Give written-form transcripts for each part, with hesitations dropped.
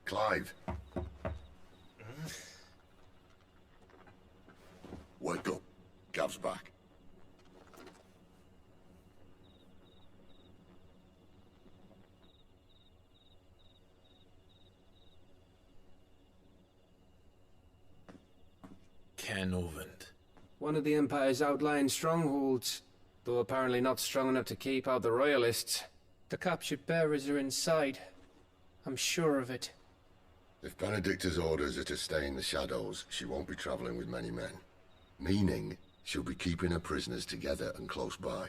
Clive. Wake up. Gav's back. Canovant. One of the Empire's outlying strongholds, though apparently not strong enough to keep out the Royalists. The captured bearers are inside. I'm sure of it. If Benedicta's orders are to stay in the shadows, she won't be traveling with many men. Meaning, she'll be keeping her prisoners together and close by.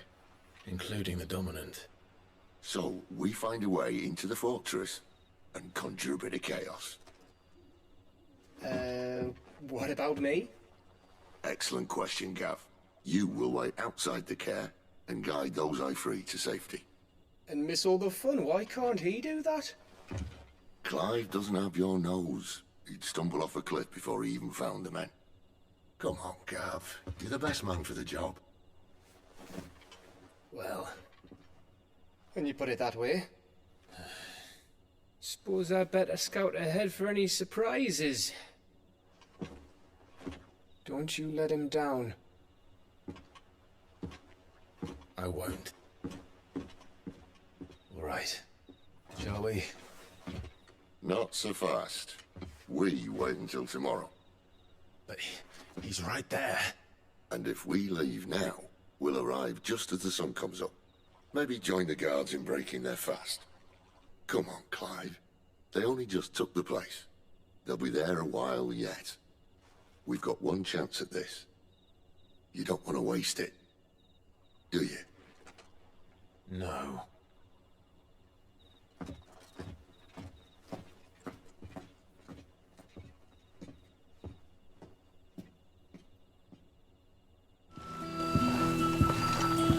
Including the Dominant. So, we find a way into the fortress and conjure a bit of chaos. What about me? Excellent question, Gav. You will wait outside the care and guide those I free to safety. And miss all the fun. Why can't he do that? Clive doesn't have your nose. He'd stumble off a cliff before he even found the men. Come on, Gav. You're the best man for the job. Well, when you put it that way. Suppose I'd better scout ahead for any surprises. Don't you let him down. I won't. All right. Shall we? Not so fast. We wait until tomorrow. But he's right there. And if we leave now, we'll arrive just as the sun comes up. Maybe join the guards in breaking their fast. Come on, Clive. They only just took the place. They'll be there a while yet. We've got one chance at this. You don't want to waste it, do you? No.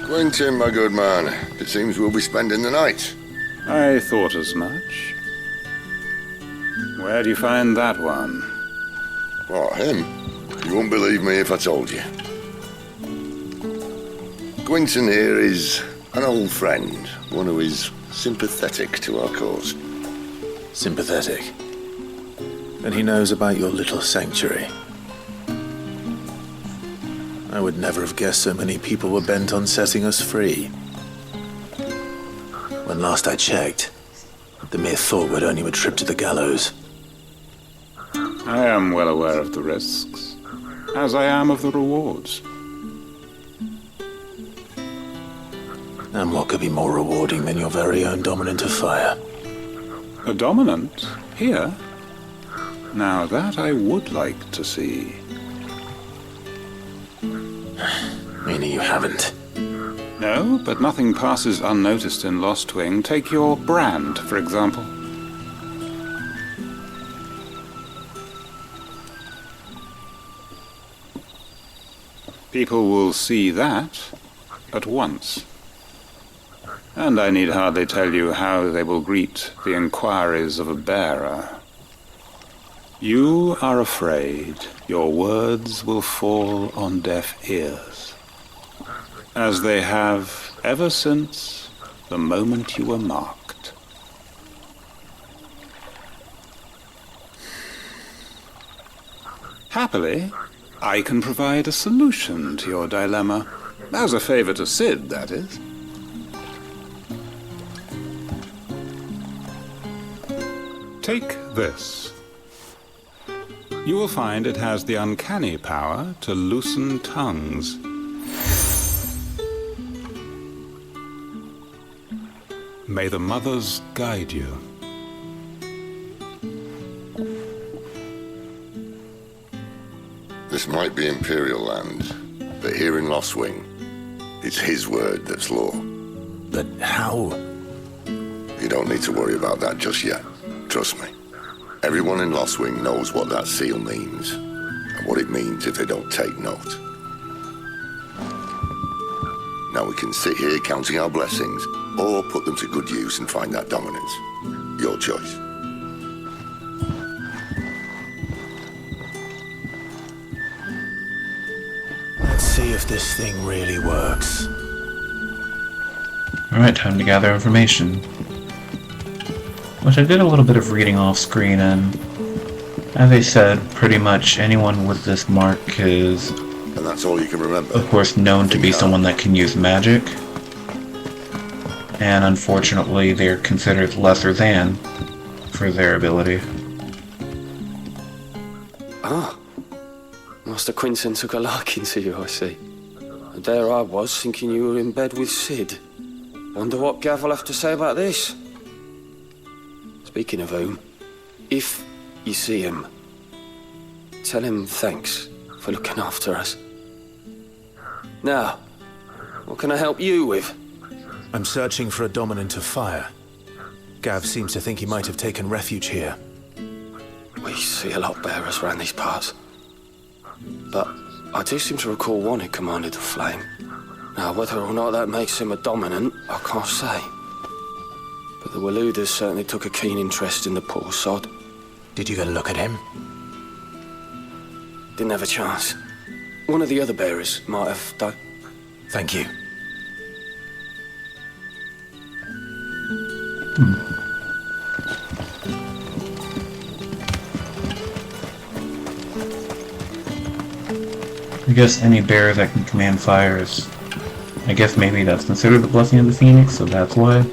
Quentin, my good man. It seems we'll be spending the night. I thought as much. Where do you find that one? Oh, him? You wouldn't believe me if I told you. Quentin here is an old friend, one who is sympathetic to our cause. Sympathetic. And he knows about your little sanctuary. I would never have guessed so many people were bent on setting us free. When last I checked, the mere thought would earn you a trip to the gallows. I am well aware of the risks, as I am of the rewards. And what could be more rewarding than your very own Dominant of Fire? A dominant? Here? Now that I would like to see. Meaning you haven't. No, but nothing passes unnoticed in Lost Wing. Take your brand, for example. People will see that at once. And I need hardly tell you how they will greet the inquiries of a bearer. You are afraid your words will fall on deaf ears, as they have ever since the moment you were marked. Happily, I can provide a solution to your dilemma, as a favor to Sid, that is. Take this. You will find it has the uncanny power to loosen tongues. May the mothers guide you. This might be Imperial land, but here in Lost Wing, it's his word that's law. But how? You don't need to worry about that just yet. Trust me. Everyone in Lost Wing knows what that seal means, and what it means if they don't take note. Now we can sit here counting our blessings, or put them to good use and find that dominance. Your choice. Let's see if this thing really works. Alright, time to gather information. which I did a little bit of reading off screen, and as I said, pretty much anyone with this mark is, And that's all you can remember? of course, known to be someone that can use magic, and unfortunately they're considered lesser than for their ability. Ah, Master Quinton took a liking to you, I see. And there I was, thinking you were in bed with Sid. Wonder what Gav will have to say about this. Speaking of whom, if you see him, tell him thanks for looking after us. Now, what can I help you with? I'm searching for a dominant of fire. Gav seems to think he might have taken refuge here. We see a lot of bearers around these parts. But I do seem to recall one who commanded the flame. Now, whether or not that makes him a dominant, I can't say. But the Waluders certainly took a keen interest in the poor sod. Did you get a look at him? Didn't have a chance. One of the other bearers might have done. Thank you. I guess any bearer that can command fire is... I guess maybe that's considered the blessing of the phoenix, so that's why.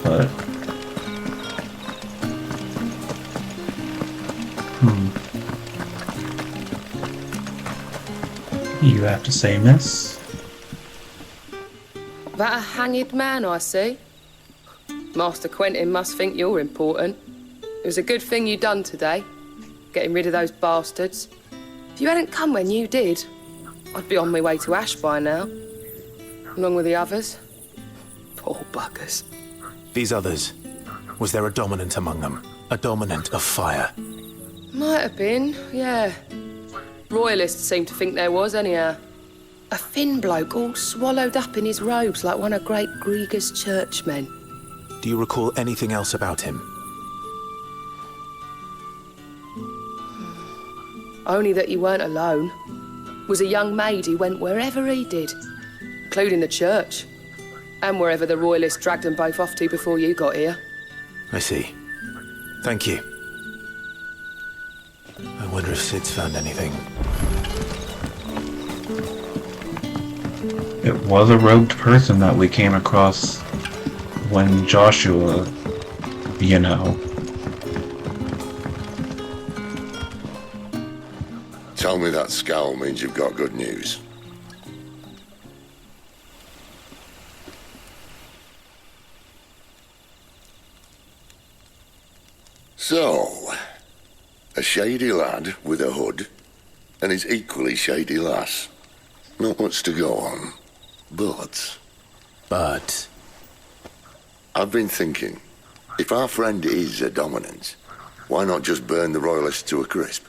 But... You have to say, miss? That a hanged man, I see. Master Quentin must think you're important. It was a good thing you done today, getting rid of those bastards. If you hadn't come when you did, I'd be on my way to Ash by now, along with the others. Poor buggers. These others, was there a dominant among them? A dominant of fire? Might have been, yeah. Royalists seem to think there was, anyhow. A thin bloke all swallowed up in his robes like one of Great Gregor's churchmen. Do you recall anything else about him? Only that he weren't alone. Was a young maid who went wherever he did, including the church, and wherever the Royalists dragged them both off to before you got here. I see. Thank you. I wonder if Sid's found anything. It was a robed person that we came across when Joshua, you know. Tell me that scowl means you've got good news. So, a shady lad with a hood, and his equally shady lass. Not much to go on, but... I've been thinking, if our friend is a dominant, why not just burn the Royalists to a crisp?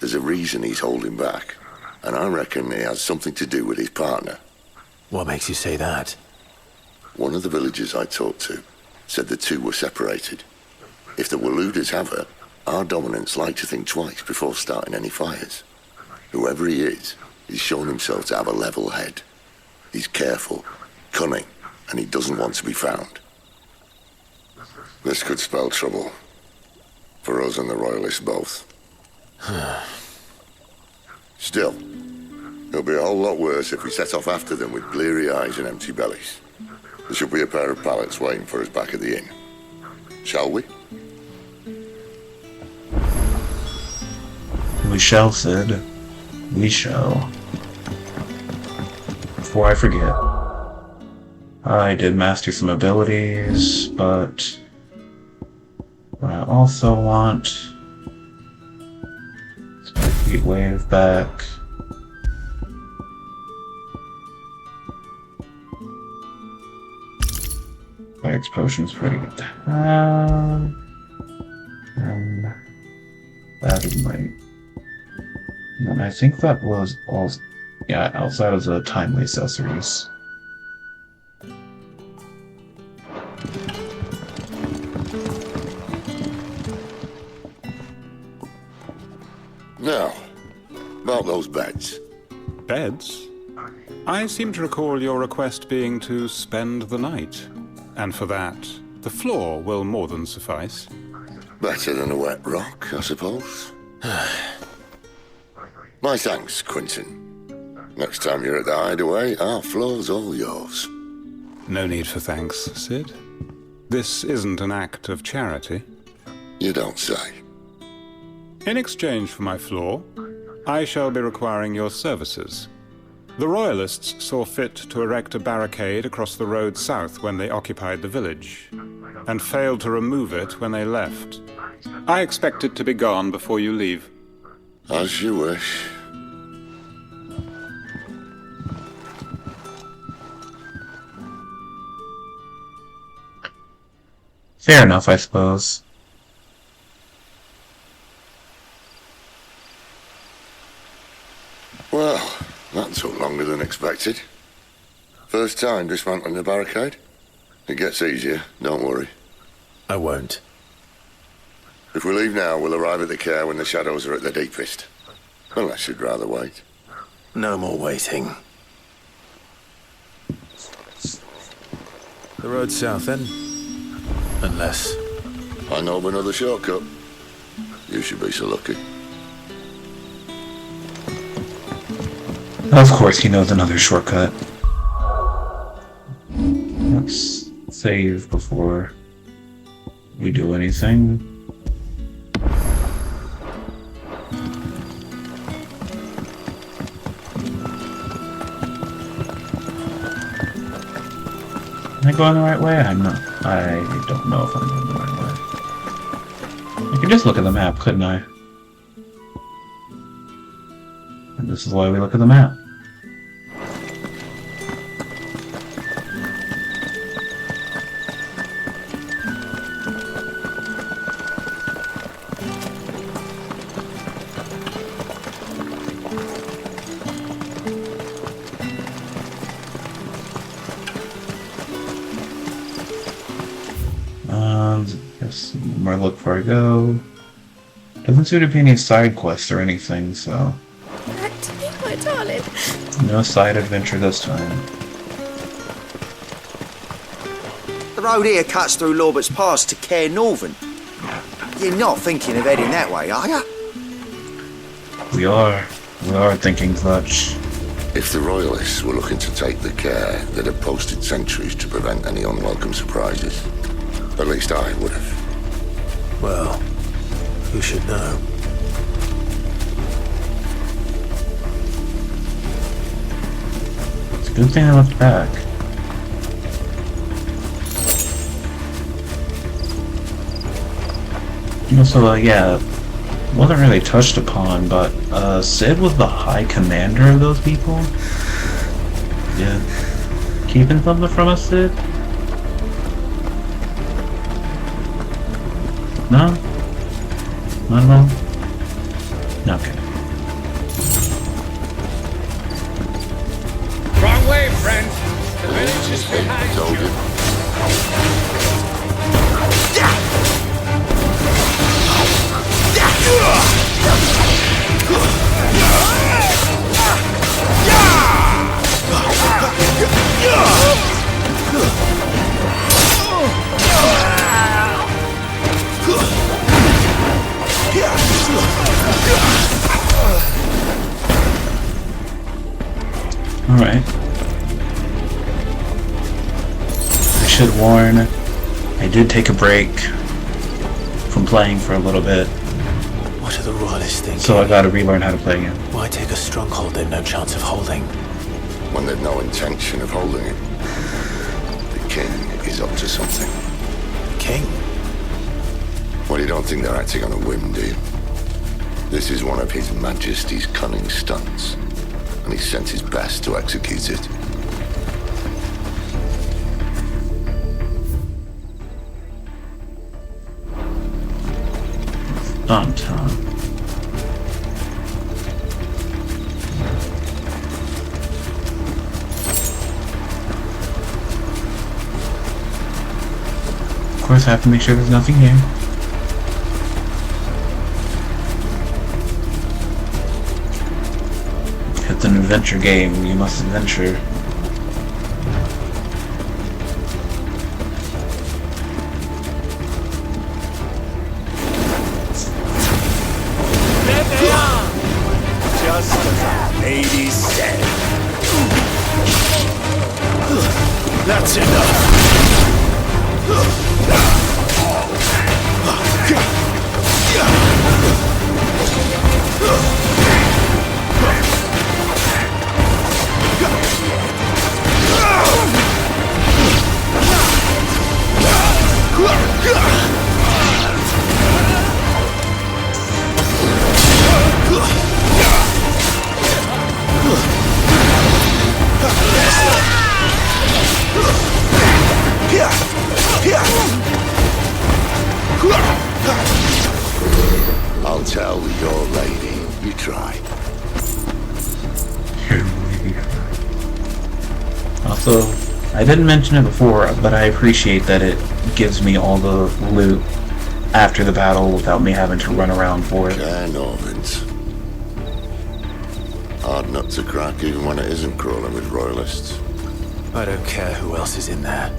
There's a reason he's holding back, and I reckon it has something to do with his partner. What makes you say that? One of the villagers I talked to said the two were separated. If the Waluders have her, our dominants like to think twice before starting any fires. Whoever he is, he's shown himself to have a level head. He's careful, cunning, and he doesn't want to be found. This could spell trouble. For us and the Royalists both. Still, it'll be a whole lot worse if we set off after them with bleary eyes and empty bellies. There should be a pair of pallets waiting for us back at the inn. Shall we? We shall, Sid. We shall. Before I forget, I did master some abilities, but what I also want... Heat wave back. Fire's potion's pretty good. And that is my... And I think that was all... Yeah, outside of the timely accessories. Now, about those beds. Beds? I seem to recall your request being to spend the night. And for that, The floor will more than suffice. Better than a wet rock, I suppose. My thanks, Quentin. Next time you're at the hideaway, our floor's all yours. No need for thanks, Sid. This isn't an act of charity. You don't say. In exchange for my floor, I shall be requiring your services. The Royalists saw fit to erect a barricade across the road south when they occupied the village, and failed to remove it when they left. I expect it to be gone before you leave. As you wish. Fair enough, I suppose. Well, that took longer than expected. First time dismantling the barricade? It gets easier, don't worry. I won't. If we leave now, we'll arrive at the care when the shadows are at their deepest. Unless you'd rather wait. No more waiting. The road south, then? Unless... I know of another shortcut. You should be so lucky. Of course he knows another shortcut. Let's save before we do anything. Am I going the right way? I'm not. I don't know if I'm going the right way. I could just look at the map, couldn't I? And this is why we look at the map. Guess more look before I go. Doesn't seem to be any side quests or anything, so. Back to me, my darling. No side adventure this time. The road here cuts through Lorbert's Pass to Care Northern. You're not thinking of heading that way, are you? We are thinking such. If the Royalists were looking to take the care, they'd have posted sentries to prevent any unwelcome surprises. At least I would have. Well, who should know? It's a good thing I looked back. Also, yeah, wasn't really touched upon, but Sid was the high commander of those people. Yeah. Keeping something from us, Sid? No? Not at all? Okay. Wrong way, friend. The village is behind Told you. you. Alright. I should warn, I did take a break from playing for a little bit, What are the Royalists thinking? so I gotta relearn how to play again. Why take a stronghold they've no chance of holding? When they've no intention of holding it. The king is up to something. King? Well, you don't think they're acting on a whim, do you? This is one of His Majesty's cunning stunts, and he sent his best to execute it. On time. Of course, I have to make sure there's nothing here. It's an adventure game. You must adventure. That's enough. I'll tell your lady. You try. Also, I didn't mention it before, but I appreciate that it gives me all the loot after the battle without me having to run around for it. Yeah, Norvins. Hard nut to crack even when it isn't crawling with royalists. I don't care who else is in there.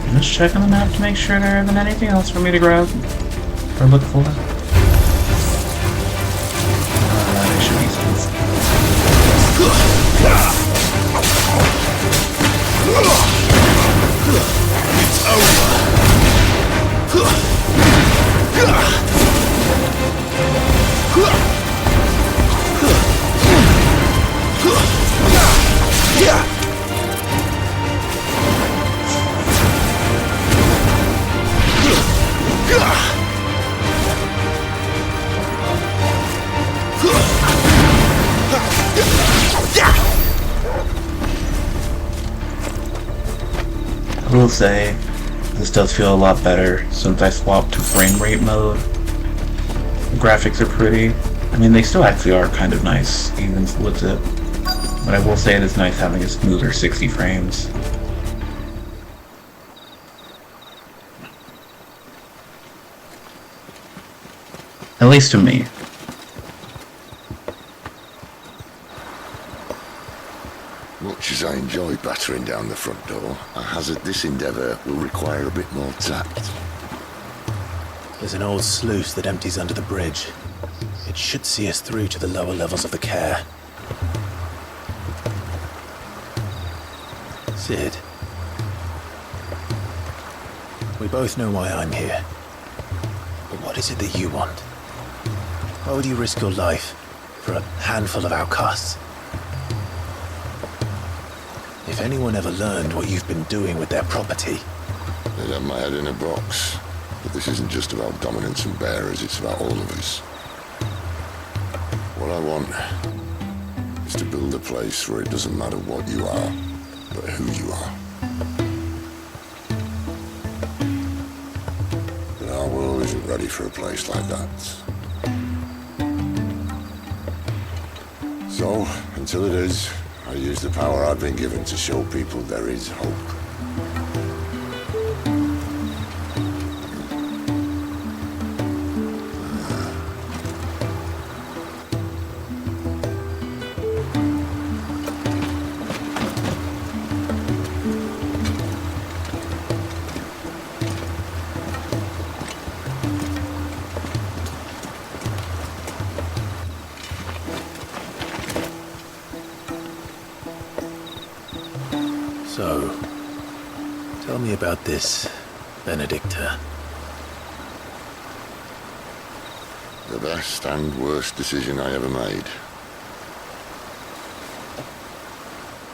I'm just checking the map to make sure there isn't anything else for me to grab or look for. There should be some. It's over. I will say, this does feel a lot better since I swapped to frame rate mode. The graphics are pretty. I mean, they still actually are kind of nice, even with it. But I will say it is nice having a smoother 60 frames. At least to me. Much as I enjoy battering down the front door, I hazard this endeavour will require a bit more tact. There's an old sluice that empties under the bridge. It should see us through to the lower levels of the care. Sid. We both know why I'm here. But what is it that you want? Why would you risk your life for a handful of outcasts? If anyone ever learned what you've been doing with their property... They'd have my head in a box. But this isn't just about dominance and bearers, it's about all of us. What I want is to build a place where it doesn't matter what you are, but who you are. But our world isn't ready for a place like that. So, until it is, I use the power I've been given to show people there is hope. So, tell me about this, Benedicta. The best and worst decision I ever made.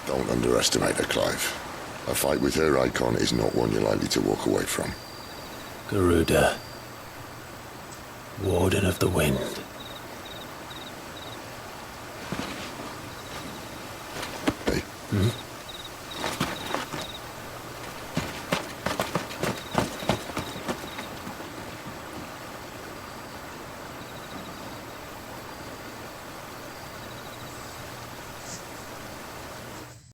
Don't underestimate her, Clive. A fight with her icon is not one you're likely to walk away from. Garuda, Warden of the Wind. Hey? Hmm?